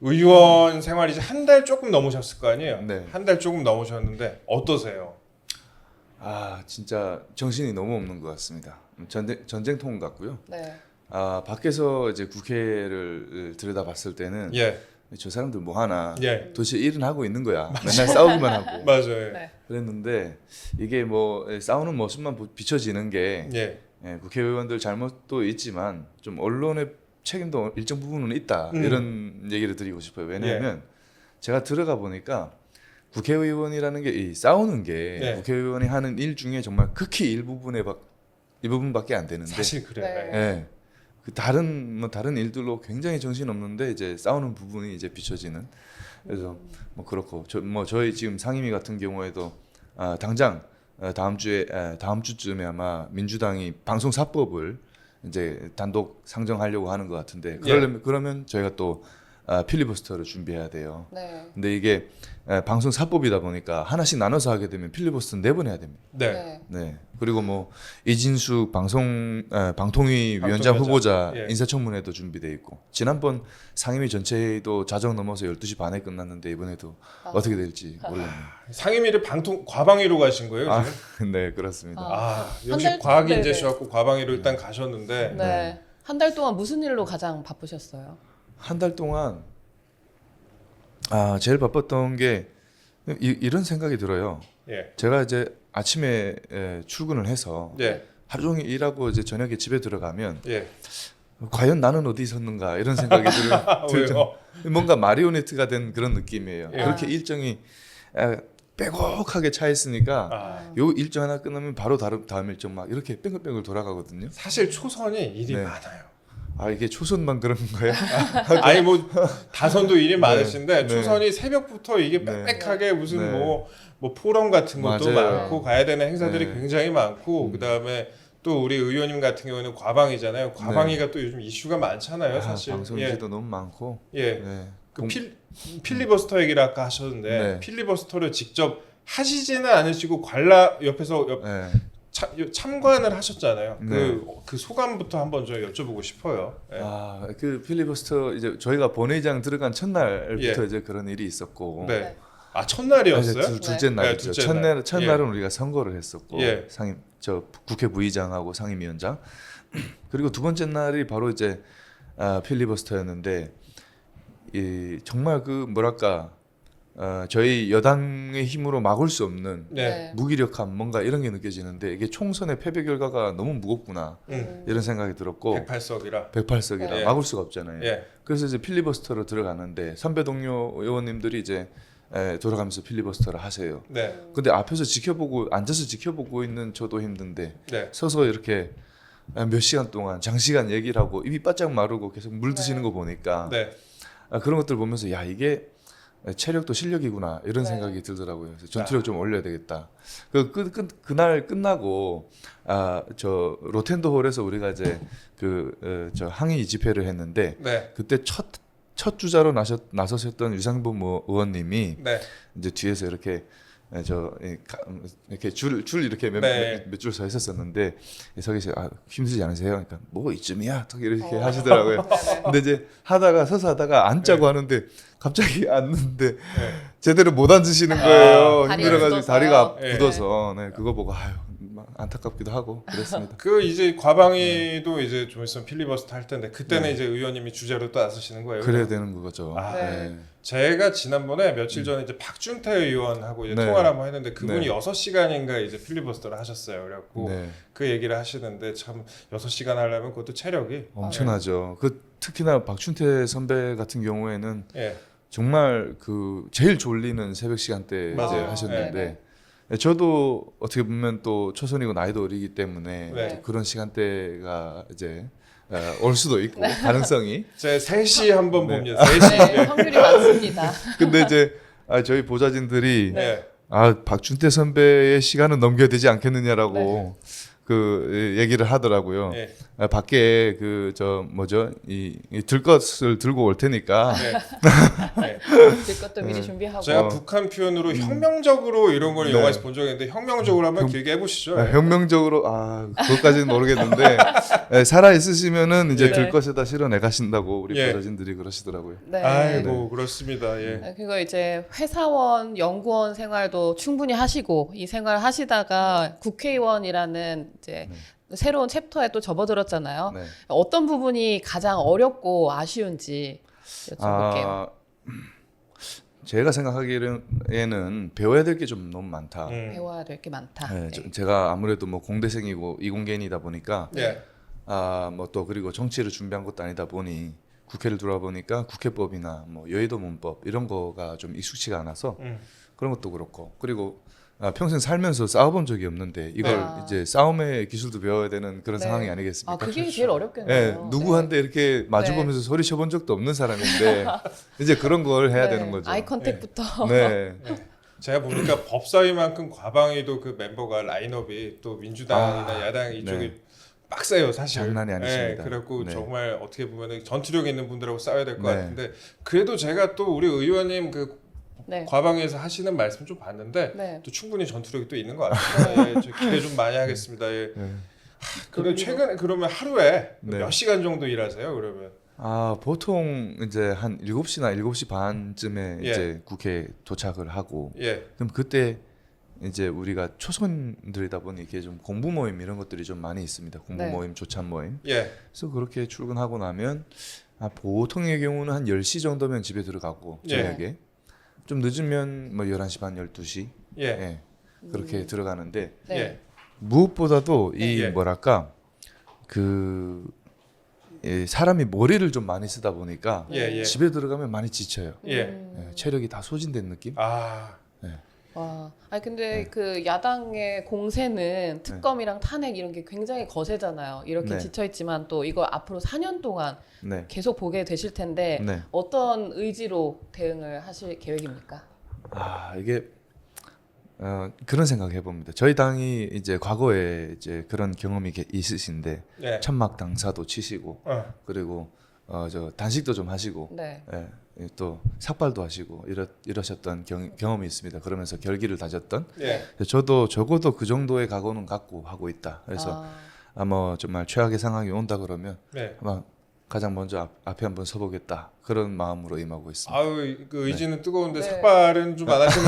의원 생활 이제 한 달 조금 넘으셨을 거 아니에요? 네. 한 달 조금 넘으셨는데 어떠세요? 진짜 정신이 너무 없는 것 같습니다. 전쟁통 같고요. 네. 밖에서 이제 국회를 들여다봤을 때는 예, 저 사람들 뭐 하나 예, 도대체 일은 하고 있는 거야. 맨날 싸우기만 하고. 맞아요. 네. 그랬는데 이게 뭐 싸우는 모습만 비춰지는 게 예, 국회의원들 잘못도 있지만 좀 언론의 책임도 일정 부분은 있다. 이런 얘기를 드리고 싶어요. 왜냐하면 제가 들어가 보니까 국회의원이라는 게 이 싸우는 게 네. 국회의원이 하는 일 중에 정말 극히 일부분밖에 안 되는데 사실 그래요. 네. 예. 그 다른 일들로 굉장히 정신 없는데 이제 싸우는 부분이 이제 비춰지는. 그래서 뭐 그렇고 저희 지금 상임위 같은 경우에도 당장 다음 주쯤에 아마 민주당이 방송사법을 이제 단독 상정하려고 하는 것 같은데 그러면 저희가 또 필리버스터를 준비해야 돼요. 네. 근데 이게 방송사법이다 보니까 하나씩 나눠서 하게 되면 필리버스터 4번 해야 됩니다. 네. 네. 그리고 뭐 이진숙 방통위 위원장 후보자 예. 인사청문회도 준비돼 있고 지난번 상임위 전체 회의도 자정 넘어서 12시 반에 끝났는데 이번에도 어떻게 될지 모르겠네요. 상임위를 과방위로 가신 거예요? 지금? 네, 그렇습니다. 역시 한 달- 과학인재셔갖고 과방위로 일단 가셨는데 네. 한 달 동안 무슨 일로 가장 바쁘셨어요? 한 달 동안 제일 바빴던 게 이런 생각이 들어요. 예, 제가 이제 아침에 출근을 해서 예, 하루 종일 일하고 이제 저녁에 집에 들어가면 예. 과연 나는 어디 있었는가 이런 생각이 들죠. 왜요? 뭔가 마리오네트가 된 그런 느낌이에요. 예. 그렇게 일정이 빼곡하게 차 있으니까 요 일정 하나 끝나면 바로 다음 일정 막 이렇게 뺑글뺑글 돌아가거든요. 사실 초선이 일이 네. 많아요. 이게 초선만 그런 거예요? 아니 뭐 다선도 일이 많으신데 네. 초선이 새벽부터 이게 네. 빽빽하게 무슨 네. 뭐 포럼 같은 것도 맞아요. 많고 가야 되는 행사들이 네. 굉장히 많고 그다음에 또 우리 의원님 같은 경우는 과방이잖아요. 과방위가 또 요즘 이슈가 많잖아요, 사실. 방송 이슈도 너무 많고. 예. 네. 그 필리버스터 얘기를 아까 하셨는데 네. 필리버스터를 직접 하시지는 않으시고 관라 옆에서 네. 참관을 하셨잖아요. 네. 그 소감부터 한번 저 여쭤보고 싶어요. 예. 그 필리버스터 이제 저희가 본회의장 들어간 첫날부터 예. 이제 그런 일이 있었고. 네. 첫날이었어요? 둘째 네. 날이죠. 네, 둘째 날. 첫날은 우리가 선거를 했었고 예. 국회 부의장하고 상임위원장 그리고 두 번째 날이 바로 이제 필리버스터였는데 정말 그 뭐랄까 저희 여당의 힘으로 막을 수 없는 네. 무기력함 뭔가 이런 게 느껴지는데 이게 총선의 패배 결과가 너무 무겁구나 이런 생각이 들었고 108석이라. 108석이라 네. 막을 수가 없잖아요. 예. 그래서 이제 필리버스터로 들어가는데 선배 동료 의원님들이 이제 돌아가면서 필리버스터를 하세요. 네. 근데 앞에서 앉아서 지켜보고 있는 저도 힘든데 네. 서서 이렇게 몇 시간 동안 장시간 얘기를 하고 입이 바짝 마르고 계속 물 드시는 거 보니까 네. 그런 것들 보면서 야 이게 체력도 실력이구나 이런 네. 생각이 들더라고요. 그래서 전투력 좀 올려야 되겠다. 그날 끝나고 저 로텐더홀에서 우리가 이제 저 항의 집회를 했는데 네. 그때 첫 주자로 나서셨던 유상범 의원님이 네. 이제 뒤에서 이렇게 이렇게 줄 이렇게 네. 몇 줄 서 있었었는데 서 계셔 힘들지 않으세요? 그러니까 뭐 이쯤이야 딱 이렇게 하시더라고요. 근데 이제 서서 하다가 앉자고 하는데 갑자기 앉는데 제대로 못 앉으시는 거예요. 다리가 힘들어가지고 굳어서요? 다리가 네. 굳어서 그거 보고 안타깝기도 하고 그랬습니다. 그 이제 과방위도 이제 좀 있으면 필리버스터 할 텐데 그때는 이제 의원님이 주제로 또 나서시는 거예요. 그래야 되는 거죠. 네. 제가 지난번에 며칠 전에 이제 박준태 의원하고 이제 네. 통화를 한번 했는데 그분이 네. 6시간인가 이제 필리버스터를 하셨어요. 그래갖고 네. 그 얘기를 하시는데 참 6시간 하려면 그것도 체력이 엄청나죠. 특히나 박춘태 선배 같은 경우에는 예. 정말 제일 졸리는 새벽 시간대 이제 맞아요. 하셨는데 저도 어떻게 보면 또 초선이고 나이도 어리기 때문에 네. 또 그런 시간대가 이제 올 수도 있고 가능성이. 제 3시 한번 네. 봅니다. 3시. 네, 확률이 많습니다. 근데 이제 저희 보좌진들이 네. 박준태 선배의 시간은 넘겨야 되지 않겠느냐라고 그 얘기를 하더라고요. 예. 밖에 그 저 뭐죠 이 들것을 들고 올 테니까 네. 들것도 미리 준비하고. 제가 북한 표현으로 혁명적으로 이런 걸 네. 영화에서 본 적이 있는데 혁명적으로 한번 길게 해보시죠. 혁명적으로 그것까지는 모르겠는데 살아 있으시면은 이제 네. 들것에다 실어내 가신다고 우리 예. 어르신들이 그러시더라고요. 네. 아이고 그렇습니다. 예. 네, 그리고 이제 회사원, 연구원 생활도 충분히 하시고 이 생활 하시다가 국회의원이라는 이제 새로운 챕터에 또 접어들었잖아요. 네. 어떤 부분이 가장 어렵고 아쉬운지 여쭤볼게요. 제가 생각하기에는 배워야 될 게 좀 너무 많다. 배워야 될 게 많다. 네, 네. 제가 아무래도 뭐 공대생이고 이공계인이다 보니까 예. 뭐 또 그리고 정치를 준비한 것도 아니다 보니 국회를 돌아보니까 국회법이나 뭐 여의도 문법 이런 거가 좀 익숙치가 않아서 그런 것도 그렇고 그리고 평생 살면서 싸워본 적이 없는데 이걸 네. 이제 싸움의 기술도 배워야 되는 그런 네. 상황이 아니겠습니까? 아, 그게 제일 예, 어렵겠네요. 누구한테 이렇게 마주보면서 소리 쳐본 적도 없는 사람인데 이제 그런 걸 해야 되는 거죠. 아이 컨택부터. 네. 제가 보니까 법사위만큼 과방위도 그 멤버가 라인업이 또 민주당이나 야당 이쪽이 네. 빡세요 사실. 장난이 아니십니다. 그래갖고 네. 정말 어떻게 보면 전투력 있는 분들하고 싸워야 될 것 네. 같은데 그래도 제가 또 우리 의원님 그 네. 과방위에서 하시는 말씀 좀 봤는데 네. 또 충분히 전투력이 또 있는 것 같아요. 예, 저 기대 좀 많이 하겠습니다. 예. 네. 그럼 최근에 그러면 하루에 네. 몇 시간 정도 일하세요? 그러면? 보통 이제 한 7시나 7시 반쯤에 예. 이제 국회에 도착을 하고 예. 그럼 그때 이제 우리가 초선들이다 보니 이게 좀 공부 모임 이런 것들이 좀 많이 있습니다. 공부 네. 모임, 조찬 모임. 예. 그래서 그렇게 출근하고 나면 보통의 경우는 한 10시 정도면 집에 들어가고 예. 저녁에 좀 늦으면 뭐 11시 반, 12시 예. 예. 그렇게 들어가는데 네. 예. 무엇보다도 이 예. 뭐랄까 사람이 머리를 좀 많이 쓰다 보니까 예. 예. 집에 들어가면 많이 지쳐요. 예. 예, 체력이 다 소진된 느낌? 아. 와, 아니 근데 네. 그 야당의 공세는 특검이랑 탄핵 이런 게 굉장히 거세잖아요. 이렇게 네. 지쳐 있지만 또 이거 앞으로 4년 동안 네. 계속 보게 되실 텐데 네. 어떤 의지로 대응을 하실 계획입니까? 이게 그런 생각 해봅니다. 저희 당이 이제 과거에 이제 그런 경험이 있으신데 예. 천막 당사도 치시고 그리고 저 단식도 좀 하시고 네. 예, 또 삭발도 하시고 이러셨던 경험이 있습니다. 그러면서 결기를 다졌던 예. 저도 적어도 그 정도의 각오는 갖고 하고 있다. 그래서 뭐 정말 최악의 상황이 온다 그러면 네. 아마 가장 먼저 앞에 한번 서보겠다 그런 마음으로 임하고 있습니다. 아유 그 의지는 뜨거운데 네. 삭발은 좀 안 하시는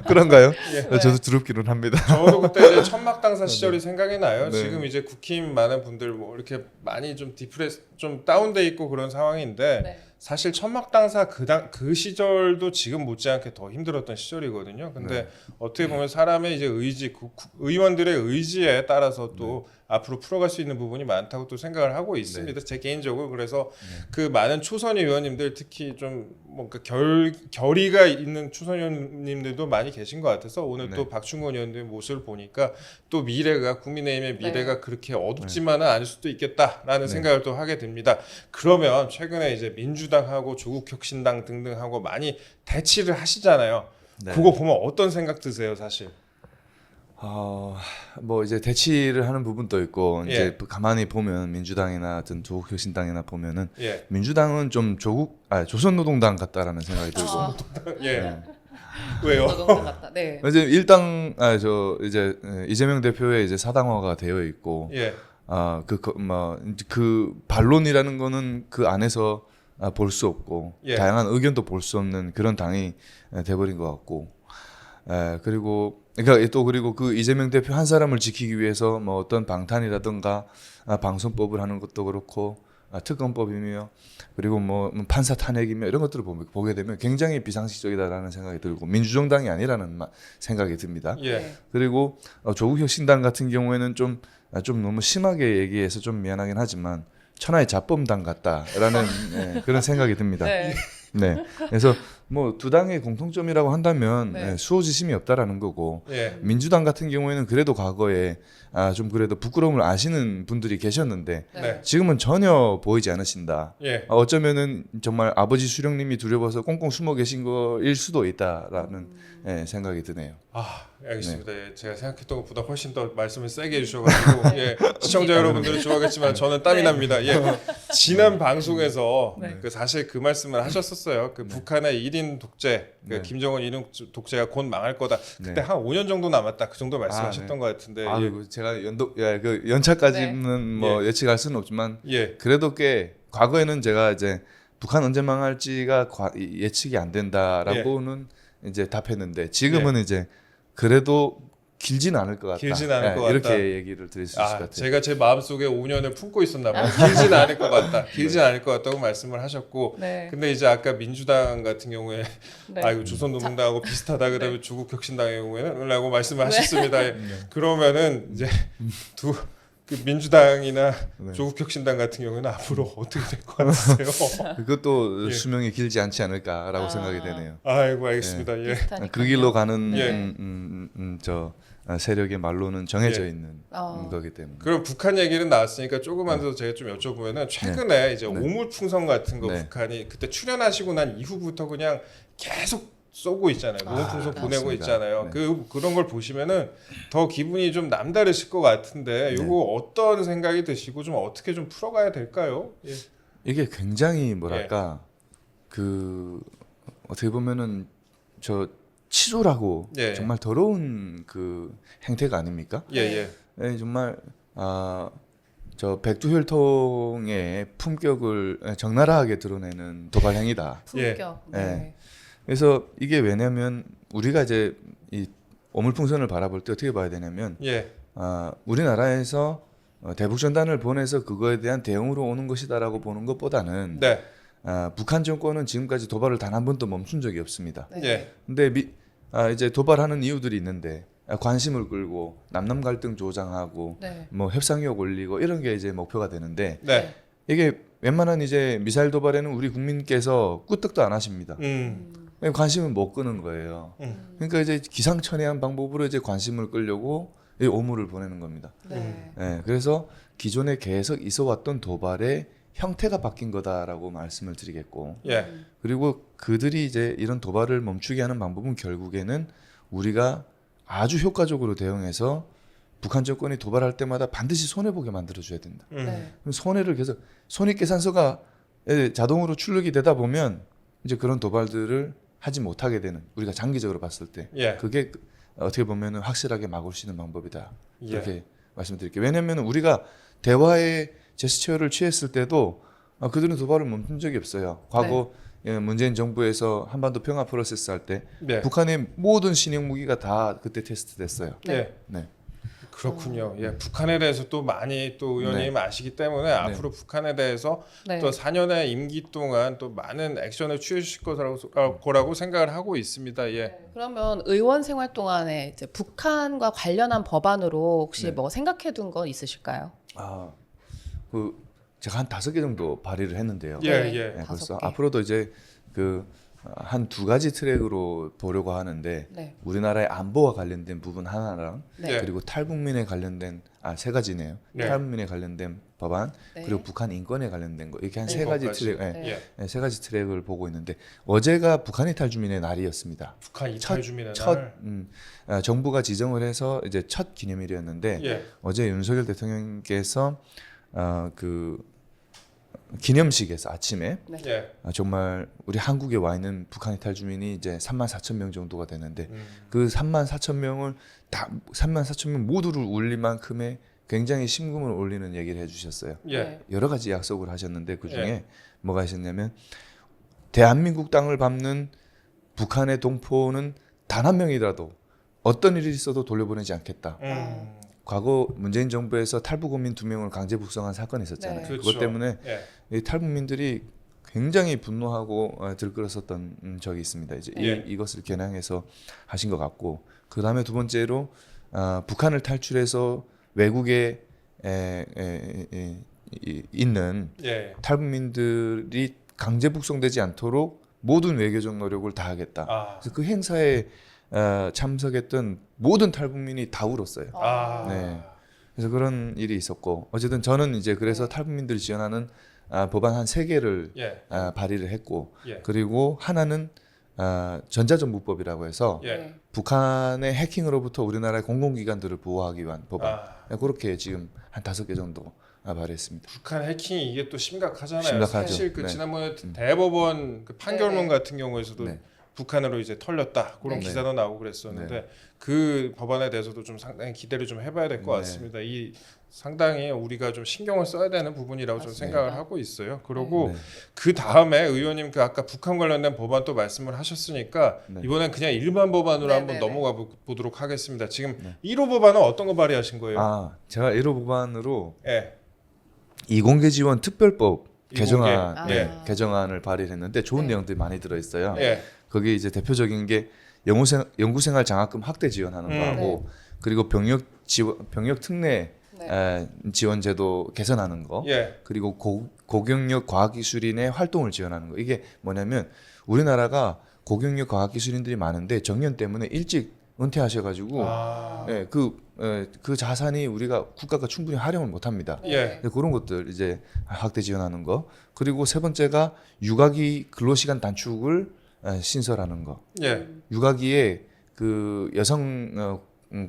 그런가요? 예. 저도 두렵기는 합니다. 저도 그때 이제 천막 당사 시절이 생각이 나요. 네. 지금 이제 국힘 많은 분들 뭐 이렇게 많이 좀 디프레스 좀 다운돼 있고 그런 상황인데 네. 사실 천막 당사 그 시절도 지금 못지않게 더 힘들었던 시절이거든요. 근데 어떻게 보면 사람의 이제 의지, 의원들의 의지에 따라서 또 앞으로 풀어갈 수 있는 부분이 많다고 또 생각을 하고 있습니다. 제 개인적으로 그래서 그 많은 초선 의원님들 특히 좀 뭔가 결의가 있는 초선 의원님들도 많이 계신 것 같아서 오늘 또 박충건 의원님의 모습을 보니까 또 미래가 국민의힘의 미래가 그렇게 어둡지만은 않을 수도 있겠다라는 생각을 또 하게 됩니다. 그러면 최근에 이제 민주당하고 조국혁신당 등등하고 많이 대치를 하시잖아요. 네. 그거 보면 어떤 생각 드세요, 사실? 뭐 이제 대치를 하는 부분도 있고 예. 이제 가만히 보면 민주당이나 어떤 조국혁신당이나 보면은 예. 민주당은 좀 조선노동당 같다라는 생각이 들고 예. 왜요? 노동당 같다. 네. 이제 일당 이제 이재명 대표의 이제 사당화가 되어 있고 예. 그 반론이라는 거는 그 안에서 볼 수 없고 예. 다양한 의견도 볼 수 없는 그런 당이 돼버린 것 같고 그리고 그러니까 또 그리고 그 이재명 대표 한 사람을 지키기 위해서 뭐 어떤 방탄이라든가 방송법을 하는 것도 그렇고 특검법이며 그리고 뭐 판사 탄핵이며 이런 것들을 보게 되면 굉장히 비상식적이다라는 생각이 들고 민주정당이 아니라는 생각이 듭니다. 예. 그리고 조국혁신당 같은 경우에는 좀 너무 심하게 얘기해서 좀 미안하긴 하지만 천하의 잡범당 같다라는 그런 생각이 듭니다. 네. 네. 그래서 뭐 두 당의 공통점이라고 한다면 네. 예, 수호지심이 없다라는 거고 예. 민주당 같은 경우에는 그래도 과거에 좀 그래도 부끄러움을 아시는 분들이 계셨는데 네. 지금은 전혀 보이지 않으신다. 예. 어쩌면은 정말 아버지 수령님이 두려워서 꽁꽁 숨어 계신 거일 수도 있다라는 예, 생각이 드네요. 아, 알겠습니다. 예, 제가 생각했던 것보다 훨씬 더 말씀을 세게 해주셔가지고 예, 시청자 여러분들은 좋아하겠지만 저는 땀이 납니다. 예, 지난 방송에서 네. 그 사실 그 말씀을 하셨었어요. 그 북한의 1인 독재, 그 네. 김정은 1인 독재가 곧 망할 거다. 그때 네. 한 5년 정도 남았다. 그 정도 말씀하셨던 네. 것 같은데. 아, 예. 그 제가 그 연차까지는 뭐 예측할 수는 없지만 예. 그래도 꽤 과거에는 제가 이제 북한 언제 망할지가 예측이 안 된다라고는 이제 답했는데 지금은 이제 그래도 길진 않을 것 같다. 길진 않을 것 이렇게 같다. 얘기를 드릴 수 있을 것 같아요. 제가 제 마음속에 5년을 품고 있었나 봐요. 길진 않을 것 같다. 길진 않을 것 같다고 말씀을 하셨고 네. 근데 이제 아까 민주당 같은 경우에 네. 아이고 조선노동당하고 비슷하다 그다음에 조국 혁신당의 경우에는 라고 말씀을 하셨습니다. 그러면은 이제 그 민주당이나 네. 조국 혁신당 같은 경우에는 앞으로 어떻게 될 것 같으세요? 그것도 예. 수명이 길지 않지 않을까라고 생각이 되네요. 아이고 알겠습니다. 예. 비슷하니까요. 그 길로 가는 예. 저 세력의 말로는 정해져 예. 있는 어. 거기 때문에. 그럼 북한 얘기는 나왔으니까 조금만 더 제가 좀 여쭤보면은 최근에 이제 네. 오물풍선 같은 거 네. 북한이 그때 출연하시고 난 이후부터 그냥 계속 쏘고 있잖아요. 오물풍선 보내고 맞습니다. 있잖아요. 네. 그런 걸 보시면은 더 기분이 좀 남다르실 것 같은데 네. 요거 어떤 생각이 드시고 좀 어떻게 좀 풀어가야 될까요? 예. 이게 굉장히 뭐랄까 그 어떻게 보면은 저 치졸하고 예. 정말 더러운 그 행태가 아닙니까? 예, 예. 예, 정말 저 백두혈통의 품격을 적나라하게 드러내는 도발 행위다. 품격. 예. 네. 그래서 이게 왜냐면 우리가 이제 이 오물풍선을 바라볼 때 어떻게 봐야 되냐면 예. 우리나라에서 대북전단을 보내서 그거에 대한 대응으로 오는 것이다라고 보는 것보다는 네. 북한 정권은 지금까지 도발을 단 한 번도 멈춘 적이 없습니다. 네. 예. 근데 이제 도발하는 이유들이 있는데 관심을 끌고 남남 갈등 조장하고 네. 뭐 협상력 올리고 이런 게 이제 목표가 되는데 네. 이게 웬만한 이제 미사일 도발에는 우리 국민께서 끄떡도 안 하십니다. 관심을 못 끄는 거예요. 그러니까 이제 기상천외한 방법으로 이제 관심을 끌려고 이 오물을 보내는 겁니다. 네. 예, 그래서 기존에 계속 있어왔던 도발의 형태가 바뀐 거다라고 말씀을 드리겠고, 예. 그리고 그들이 이제 이런 도발을 멈추게 하는 방법은 결국에는 우리가 아주 효과적으로 대응해서 북한 정권이 도발할 때마다 반드시 손해 보게 만들어 줘야 된다. 네. 그럼 손해를 계속 손익계산서가 자동으로 출력이 되다 보면 이제 그런 도발들을 하지 못하게 되는, 우리가 장기적으로 봤을 때 예. 그게 어떻게 보면은 확실하게 막을 수 있는 방법이다. 예. 이렇게 말씀드릴게요. 왜냐하면 우리가 대화의 제스처를 취했을 때도 그들은 도발을 멈춘 적이 없어요. 과거 문재인 정부에서 한반도 평화 프로세스 할 때 네. 북한의 모든 신형 무기가 다 그때 테스트됐어요. 예. 네. 그렇군요. 예, 북한에 대해서 또 많이 또 의원님 아시기 때문에 앞으로 북한에 대해서 네. 또 4년의 임기 동안 또 많은 액션을 취해주실 거라고 생각을 하고 있습니다. 예. 그러면 의원 생활 동안에 이제 북한과 관련한 법안으로 혹시 네. 뭐 생각해둔 건 있으실까요? 그 제가 한 5개 정도 발의를 했는데요. 예, 네. 예. 네, 벌써 5개. 앞으로도 이제 그 한 2가지 트랙으로 보려고 하는데 네. 우리나라의 안보와 관련된 부분 하나랑 네. 그리고 탈북민에 관련된 3가지네요. 네. 탈북민에 관련된 법안 네. 그리고 북한 인권에 관련된 거 이렇게 한 네. 3가지 인권까지. 트랙, 네. 예. 3가지 트랙을 보고 있는데 어제가 북한 이탈주민의 날이었습니다. 북한 이탈 주민의 첫 날. 정부가 지정을 해서 이제 첫 기념일이었는데 예. 어제 윤석열 대통령께서 그 기념식에서 아침에 네. 예. 정말 우리 한국에 와 있는 북한 이탈 주민이 이제 34,000명 정도가 되는데 음. 그 34,000명을 다 34,000명 모두를 울릴 만큼의 굉장히 심금을 올리는 얘기를 해주셨어요. 예. 네. 여러 가지 약속을 하셨는데 그 중에 예. 뭐가 있었냐면 대한민국 땅을 밟는 북한의 동포는 단 한 명이라도 어떤 일이 있어도 돌려보내지 않겠다. 과거 문재인 정부에서 탈북민 2명을 강제 북송한 사건이 있었잖아요. 네. 그렇죠. 그것 때문에 예. 이 탈북민들이 굉장히 분노하고 들끓었었던 적이 있습니다. 이제 예. 이것을 겨냥해서 하신 것 같고, 그 다음에 두 번째로 북한을 탈출해서 외국에 있는 예. 탈북민들이 강제 북송되지 않도록 모든 외교적 노력을 다하겠다. 아. 그래서 그 행사에 참석했던 모든 탈북민이 다 울었어요. 아. 네. 그래서 그런 일이 있었고 어쨌든 저는 이제 그래서 탈북민들을 지원하는 법안 한 3개를 예. 발의를 했고 예. 그리고 하나는 전자정부법이라고 해서 예. 북한의 해킹으로부터 우리나라의 공공기관들을 보호하기 위한 법안 그렇게 지금 한 5개 정도 발의했습니다. 북한 해킹이 이게 또 심각하잖아요. 심각하죠. 사실 그 네. 지난번에 대법원 그 판결문 네네. 같은 경우에서도 네. 북한으로 이제 털렸다 그런 네. 기사도 나오고 그랬었는데 네. 그 법안에 대해서도 좀 상당히 기대를 좀 해봐야 될 것 네. 같습니다. 이 상당히 우리가 좀 신경을 써야 되는 부분이라고 좀 맞습니다. 생각을 하고 있어요. 그리고 네. 그 다음에 의원님 그 아까 북한 관련된 법안 또 말씀을 하셨으니까 네. 이번엔 그냥 일반 법안으로 한번 네네네. 넘어가 보도록 하겠습니다. 지금 네. 1호 법안은 어떤 거 발의하신 거예요? 제가 1호 법안으로 예. 이공계 지원 특별법 이공계. 개정안 예. 개정안을 발의를 했는데 좋은 네. 내용들이 많이 들어 있어요. 예. 거기 이제 대표적인 게 연구생활 장학금 확대 지원하는 거하고 그리고 병역 특례 네. 지원 제도 개선하는 거 예. 그리고 고경력 과학기술인의 활동을 지원하는 거 이게 뭐냐면 우리나라가 고경력 과학기술인들이 많은데 정년 때문에 일찍 은퇴하셔가지고 예, 그 자산이 우리가 국가가 충분히 활용을 못합니다. 예. 그런 것들 이제 확대 지원하는 거 그리고 세 번째가 육아기 근로시간 단축을 신설하는 거. 예. 육아기에 그 여성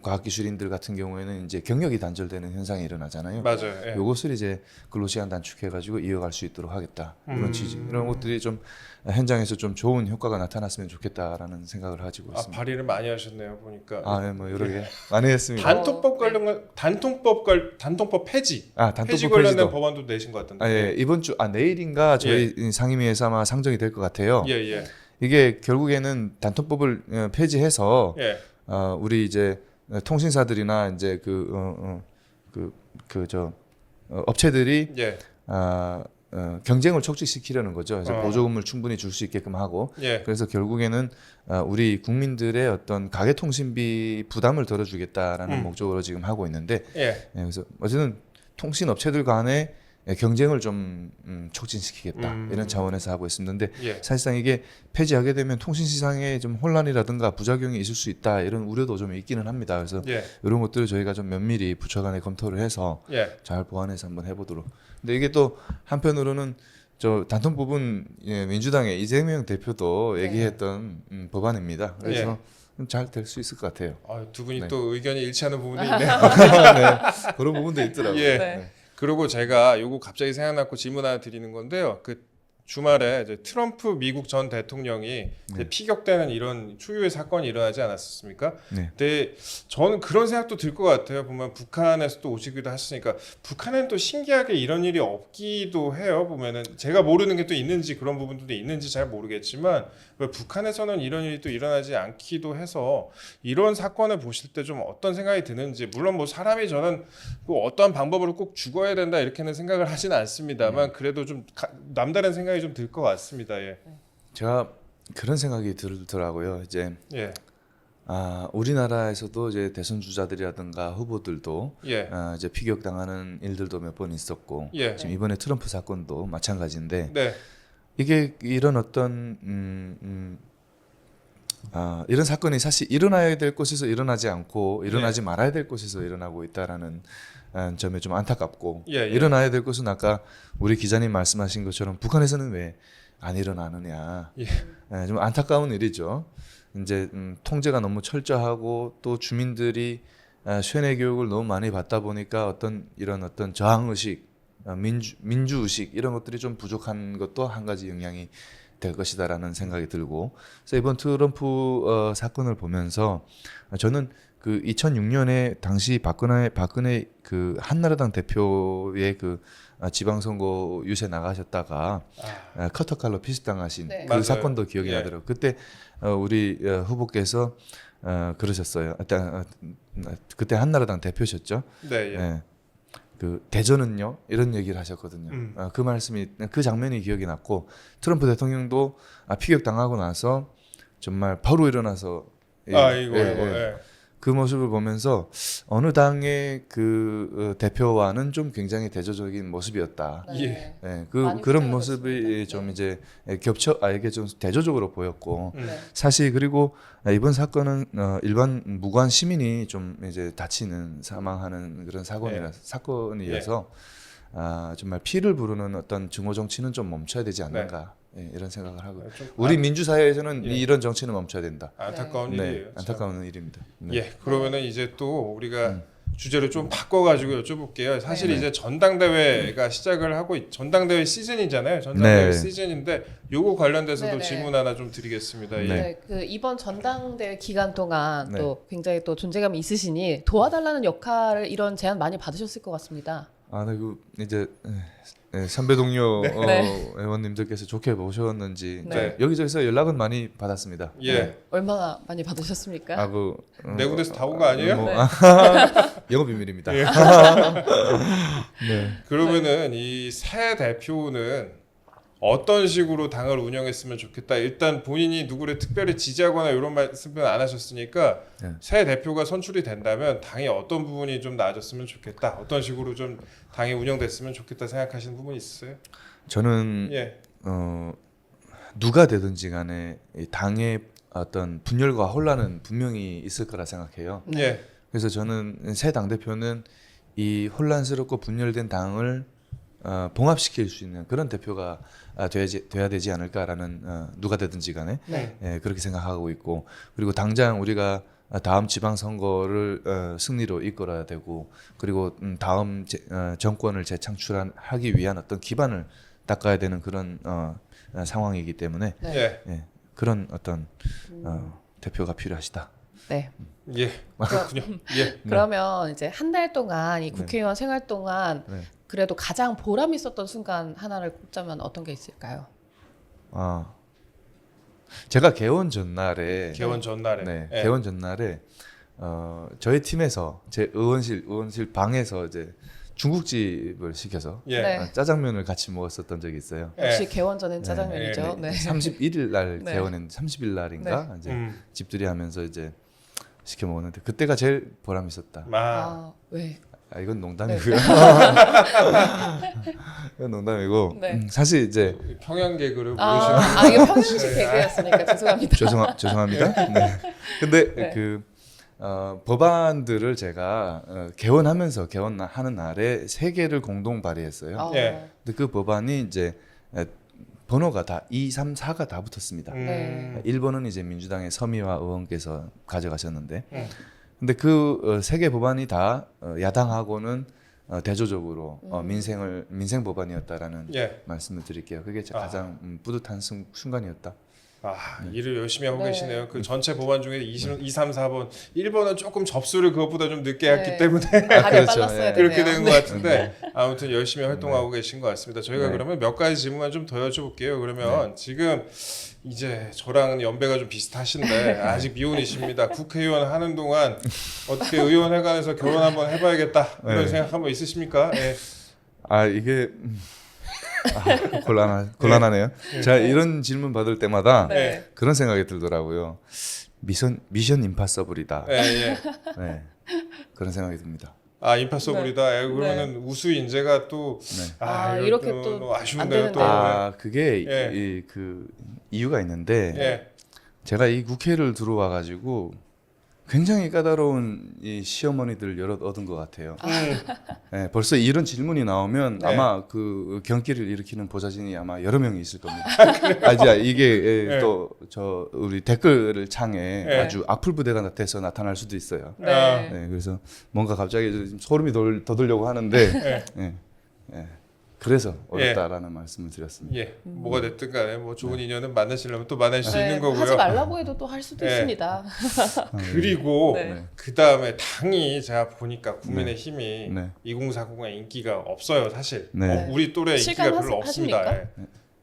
과학기술인들 같은 경우에는 이제 경력이 단절되는 현상이 일어나잖아요. 맞아요. 예. 요것을 이제 근로시간 단축해가지고 이어갈 수 있도록 하겠다 이런 취지 이런 것들이 좀 현장에서 좀 좋은 효과가 나타났으면 좋겠다라는 생각을 가지고 아, 있습니다. 발의를 많이 하셨네요 보니까. 네, 뭐 여러 개 많이 했습니다. 단통법 관련 단통법 폐지. 폐지 단통법 관련된 폐지도 법안도 내신 것 같던데. 예, 이번 주 내일인가 저희 상임위에서 아마 상정이 될 것 같아요. 예, 예. 이게 결국에는 단통법을 폐지해서 예. 우리 이제 통신사들이나 이제 업체들이 예. 경쟁을 촉진시키려는 거죠. 그래서 어. 보조금을 충분히 줄 수 있게끔 하고 예. 그래서 결국에는 우리 국민들의 어떤 가계통신비 부담을 덜어주겠다라는 목적으로 지금 하고 있는데 예. 그래서 어쨌든 통신 업체들 간의 경쟁을 좀 촉진시키겠다 이런 차원에서 하고 있었는데 예. 사실상 이게 폐지하게 되면 통신 시장에 좀 혼란이라든가 부작용이 있을 수 있다 이런 우려도 좀 있기는 합니다. 그래서 예. 이런 것들을 저희가 좀 면밀히 부처간에 검토를 해서 예. 잘 보완해서 한번 해보도록. 근데 이게 또 한편으로는 저 단통법은 민주당의 이재명 대표도 네. 얘기했던 법안입니다. 그래서 잘 될 수 있을 것 같아요. 두 분이 네. 또 의견이 일치하는 부분도 있네요. 네, 그런 부분도 있더라고요. 예. 네. 그리고 제가 요거 갑자기 생각났고 질문 하나 드리는 건데요. 그 주말에 이제 트럼프 미국 전 대통령이 이제 피격되는 이런 초유의 사건이 일어나지 않았습니까? 네. 근데 저는 그런 생각도 들 것 같아요. 보면 북한에서 또 오시기도 하시니까 북한은 또 신기하게 이런 일이 없기도 해요. 보면은 제가 모르는 게 또 있는지 그런 부분들도 있는지 잘 모르겠지만 왜 북한에서는 이런 일이 또 일어나지 않기도 해서 이런 사건을 보실 때 좀 어떤 생각이 드는지 물론 뭐 사람이 저는 뭐 어떠한 방법으로 꼭 죽어야 된다 이렇게는 생각을 하지는 않습니다만 그래도 좀 남다른 생각이 좀 들 것 같습니다. 예. 제가 그런 생각이 들더라고요. 이제 예. 우리나라에서도 이제 대선 주자들이라든가 후보들도 예. 이제 피격당하는 일들도 몇 번 있었고 예. 지금 이번에 트럼프 사건도 마찬가지인데 네. 이게 이런 어떤 이런 사건이 사실 일어나야 될 곳에서 일어나지 않고 일어나지 말아야 될 곳에서 일어나고 있다라는 점에 좀 안타깝고 일어나야 될 곳은 아까 우리 기자님 말씀하신 것처럼 북한에서는 왜 안 일어나느냐 좀 안타까운 일이죠. 이제 통제가 너무 철저하고 또 주민들이 쇠뇌 교육을 너무 많이 받다 보니까 이런 어떤 저항 의식, 민주 의식 이런 것들이 좀 부족한 것도 한 가지 영향이 될 것이다라는 생각이 들고, 그래서 이번 트럼프 사건을 보면서 저는 그 2006년에 당시 박근혜 그 한나라당 대표의 그 지방선거 유세 나가셨다가 커터칼로 피습당하신 네. 그 맞아요. 사건도 기억이 나더라고요. 그때 우리 후보께서 그러셨어요. 그때 한나라당 대표셨죠. 네. 예. 예. 그 대전은요 이런 얘기를 하셨거든요. 그 말씀이 그 장면이 기억이 났고 트럼프 대통령도 피격 당하고 나서 정말 바로 일어나서 이거. 예. 그 모습을 보면서 어느 당의 그 대표와는 좀 굉장히 대조적인 모습이었다. 예. 네, 많이 그런 후퇴가 모습이 됐습니다. 좀 네. 이제 이게 좀 대조적으로 보였고 음. 네. 사실 그리고 이번 사건은 일반 무고한 시민이 좀 이제 다치는 사망하는 그런 사건이라서 정말 피를 부르는 어떤 증오 정치는 좀 멈춰야 되지 않는가 이런 생각을 하고 좀 우리 민주사회에서는 예. 이런 정치는 멈춰야 된다. 안타까운 네, 일이에요. 참. 안타까운 일입니다. 네. 예, 그러면은 이제 또 우리가 주제를 좀 바꿔가지고 여쭤볼게요. 사실 네. 이제 전당대회가 시작을 하고 전당대회 시즌이잖아요. 전당대회 네. 시즌인데 요거 관련돼서도 네네. 질문 하나 좀 드리겠습니다. 예. 네. 네, 그 이번 전당대회 기간 동안 네. 또 굉장히 또 존재감이 있으시니 도와달라는 역할을 이런 제안 많이 받으셨을 것 같습니다. 네, 이제 선배 동료 네. 의원님들께서 좋게 보셨는지 네. 여기저기서 연락은 많이 받았습니다. 예. 얼마나 많이 받으셨습니까? 네 군데서 다 온 거 아니에요? 뭐, 네. 영업 비밀입니다. 예. 네. 그러면은 이 새 대표는 어떤 식으로 당을 운영했으면 좋겠다. 일단 본인이 누구를 특별히 지지하거나 이런 말씀은 안 하셨으니까 네. 새 대표가 선출이 된다면 당이 어떤 부분이 좀 나아졌으면 좋겠다. 어떤 식으로 좀 당이 운영됐으면 좋겠다 생각하시는 부분이 있으세요? 저는 예. 누가 되든지 간에 이 당의 어떤 분열과 혼란은 분명히 있을 거라 생각해요. 예. 그래서 저는 새 당 대표는 이 혼란스럽고 분열된 당을 봉합시킬 수 있는 그런 대표가 돼야 되지 않을까라는 누가 되든지 간에 네. 그렇게 생각하고 있고 그리고 당장 우리가 다음 지방선거를 승리로 이끌어야 되고 그리고 다음 정권을 재창출하기 위한 어떤 기반을 닦아야 되는 그런 상황이기 때문에 네. 예. 그런 어떤 대표가 필요하시다. 네. 예. 그렇군요. 예. 그러면 이제 한 달 동안 이 국회의원 생활 동안 네. 그래도 가장 보람 있었던 순간 하나를 꼽자면 어떤 게 있을까요? 제가 개원 전날에 개원 전날에. 네, 예. 개원 전날에 저희 팀에서 제 의원실 방에서 이제 중국집을 시켜서 예. 네. 짜장면을 같이 먹었었던 적이 있어요. 예. 역시 개원 전엔 짜장면이죠. 네. 네. 31일 날 네. 개원했는데 30일 날인가 이제 집들이 하면서 이제 시켜 먹었는데 그때가 제일 보람 있었다. 아. 왜? 이건 농담이고요. 이건 농담이고 네. 사실 이제 평양 개그를 모르시는 이게 평양식 네. 개그였으니까 죄송합니다. 죄송합니다. 네. 근데 네. 법안들을 제가 개원하는 날에 3개를 공동 발의했어요. 예. 근데 그 법안이 이제 번호가 다 2, 3, 4가 다 붙었습니다. 네. 1번은 이제 민주당의 서미화 의원께서 가져가셨는데, 음. 근데 그 3개 법안이 다 야당하고는 대조적으로 민생 법안이었다라는 예. 말씀을 드릴게요. 그게 가장 뿌듯한 순간이었다. 일을 열심히 하고 네. 계시네요. 그 전체 법안 중에 2, 3, 4번 1번은 조금 접수를 그것보다 좀 늦게 했기 네. 때문에 다리 그렇죠. 빨랐어야 예. 되네요. 그렇게 된 것 같은데 아무튼 열심히 활동하고 계신 것 같습니다. 저희가 네. 그러면 몇 가지 질문만 좀 더 여쭤볼게요. 그러면 지금 이제 저랑은 연배가 좀 비슷하신데 아직 미혼이십니다. 국회의원 하는 동안 어떻게 의원회관에서 결혼 한번 해봐야겠다 이런 네. 생각 한번 있으십니까? 예. 이게 곤란하네요. 제가 이런 질문 받을 때마다 네. 그런 생각이 들더라고요. 미션 임파서블이다. 예, 예. 네. 그런 생각이 듭니다. 임파서블이다. 그러면은 우수 인재가 또 아, 이거 이렇게 또 또 아쉬운데요. 또 그게 예. 그 이유가 있는데 예. 제가 이 국회를 들어와 가지고 굉장히 까다로운 이 시어머니들을 여럿 얻은 것 같아요. 네, 벌써 이런 질문이 나오면 네. 아마 그 경기를 일으키는 보좌진이 아마 여러 명이 있을 겁니다. 이게 네. 또 저 우리 댓글 창에 네. 아주 악플 부대가 돼서 나타날 수도 있어요. 네. 네, 그래서 뭔가 갑자기 좀 소름이 돋으려고 하는데 네. 네. 그래서 어렵다라는 말씀을 드렸습니다. 예, 뭐가 됐든 간에 뭐 좋은 인연은 만나시려면 또 만날 수 네, 있는 거고요. 하지 말라고 해도 또 할 수도 네. 있습니다. 그리고 네. 그 다음에 당이 제가 보니까 국민의힘이 네. 2040의 인기가 없어요, 사실. 네. 우리 또래 인기가 별로 실감하십니까? 없습니다. 예.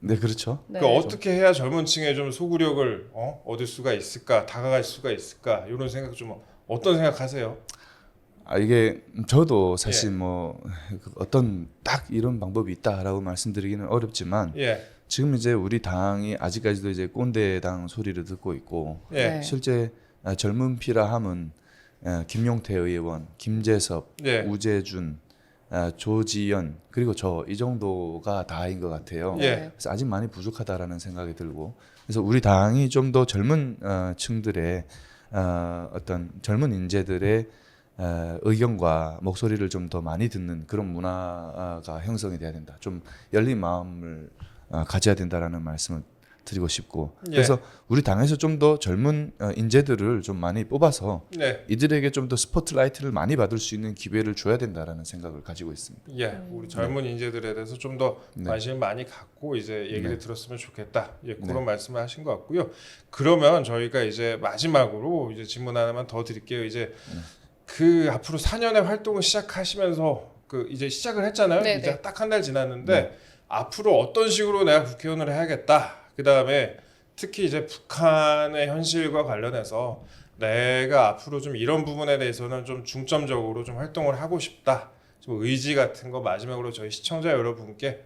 네, 그렇죠. 네. 그 어떻게 해야 젊은 층에 좀 소구력을 얻을 수가 있을까, 다가갈 수가 있을까 이런 생각 좀 어떤 생각하세요? 이게 저도 사실 예. 뭐 어떤 딱 이런 방법이 있다라고 말씀드리기는 어렵지만 예, 지금 이제 우리 당이 아직까지도 이제 꼰대당 소리를 듣고 있고 예, 네. 실제 젊은 피라 함은 김용태 의원, 김재섭, 예. 우재준, 조지연 그리고 저 이 정도가 다인 것 같아요. 예. 그래서 아직 많이 부족하다라는 생각이 들고 그래서 우리 당이 좀 더 젊은 층들의 어떤 젊은 인재들의 의견과 목소리를 좀 더 많이 듣는 그런 문화가 형성이 돼야 된다. 좀 열린 마음을 가져야 된다라는 말씀을 드리고 싶고 예. 그래서 우리 당에서 좀 더 젊은 인재들을 좀 많이 뽑아서 네. 이들에게 좀 더 스포트라이트를 많이 받을 수 있는 기회를 줘야 된다라는 생각을 가지고 있습니다. 예, 우리 젊은 인재들에 대해서 좀 더 네. 관심을 많이 갖고 이제 얘기를 네. 들었으면 좋겠다. 예, 그런 네. 말씀을 하신 것 같고요. 그러면 저희가 이제 마지막으로 이제 질문 하나만 더 드릴게요. 이제 그 앞으로 4년의 활동을 시작하시면서 그 이제 시작을 했잖아요. 네, 이제 네. 딱 한 달 지났는데 앞으로 어떤 식으로 내가 국회의원을 해야겠다. 그 다음에 특히 이제 북한의 현실과 관련해서 내가 앞으로 좀 이런 부분에 대해서는 좀 중점적으로 좀 활동을 하고 싶다. 좀 의지 같은 거 마지막으로 저희 시청자 여러분께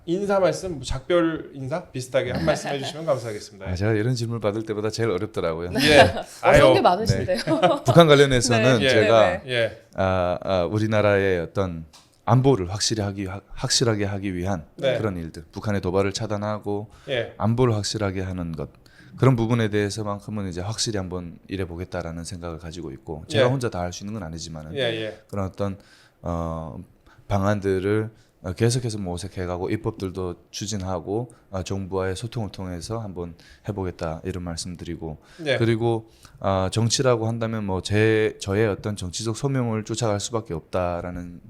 인사 말씀, 뭐 작별 인사 비슷하게 한 말씀 해주시면 감사하겠습니다. 제가 이런 질문 받을 때보다 제일 어렵더라고요. 예, 어려운 게 많으신데요. 북한 관련해서는 네. 제가 네, 예, 우리나라의 어떤 안보를 확실하게 하기 위한 네. 그런 일들, 북한의 도발을 차단하고 예, 안보를 확실하게 하는 것 그런 부분에 대해서만큼은 이제 확실히 한번 일해 보겠다라는 생각을 가지고 있고 제가 예. 혼자 다 할 수 있는 건 아니지만은 예, 예. 그런 어떤 방안들을 계속해서 모색해가고 입법들도 추진하고 정부와의 소통을 통해서 한번 해보겠다 이런 말씀드리고 예. 그리고 정치라고 한다면 뭐 저의 어떤 정치적 소명을 쫓아갈 수밖에 없다라는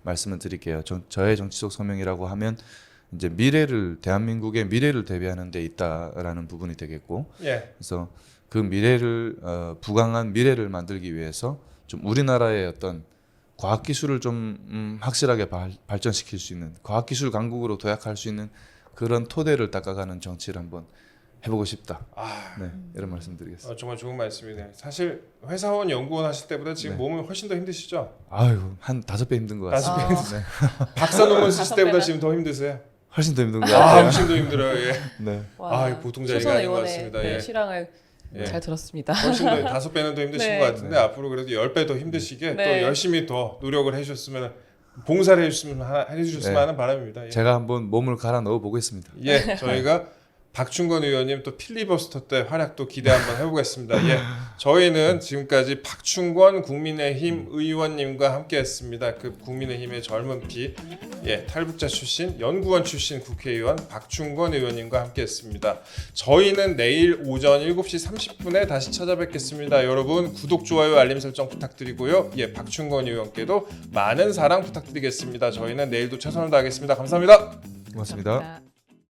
말씀을 드릴게요. 저의 정치적 소명이라고 하면 이제 대한민국의 미래를 대비하는 데 있다라는 부분이 되겠고 예. 그래서 그 미래를 부강한 미래를 만들기 위해서 좀 우리나라의 어떤 과학기술을 좀 확실하게 발전시킬 수 있는 과학기술 강국으로 도약할 수 있는 그런 토대를 닦아가는 정치를 한번 해보고 싶다. 네, 이런 말씀드리겠습니다. 정말 좋은 말씀이네요. 사실 회사원, 연구원 하실 때보다 지금 네. 몸은 훨씬 더 힘드시죠? 아유 한 5배 힘든 것 같습니다. 5배 네. 박사 논문 쓰실 때보다 지금 더 힘드세요? 훨씬 더 힘든 것 아, 같아요. 훨씬 더 힘들어요. 예. 네. 와, 이거 보통 자리가 초선 아닌 것 의원의 같습니다. 네, 예. 실황을 예. 잘 들었습니다. 훨씬 더 5배는 더 힘드신 네. 것 같은데 네. 앞으로 그래도 10배 더 힘드시게 네. 또 열심히 더 노력을 해주셨으면 봉사를 해주셨으면 네. 하는 바람입니다. 예. 제가 한번 몸을 갈아 넣어 보겠습니다. 예, 저희가 박충건 의원님 또 필리버스터 때 활약도 기대 한번 해보겠습니다. 예, 저희는 지금까지 박충건 국민의힘 의원님과 함께했습니다. 그 국민의힘의 젊은 피, 예, 탈북자 출신, 연구원 출신 국회의원 박충건 의원님과 함께했습니다. 저희는 내일 오전 7시 30분에 다시 찾아뵙겠습니다. 여러분 구독, 좋아요, 알림 설정 부탁드리고요. 예, 박충건 의원께도 많은 사랑 부탁드리겠습니다. 저희는 내일도 최선을 다하겠습니다. 감사합니다. 고맙습니다. 감사합니다.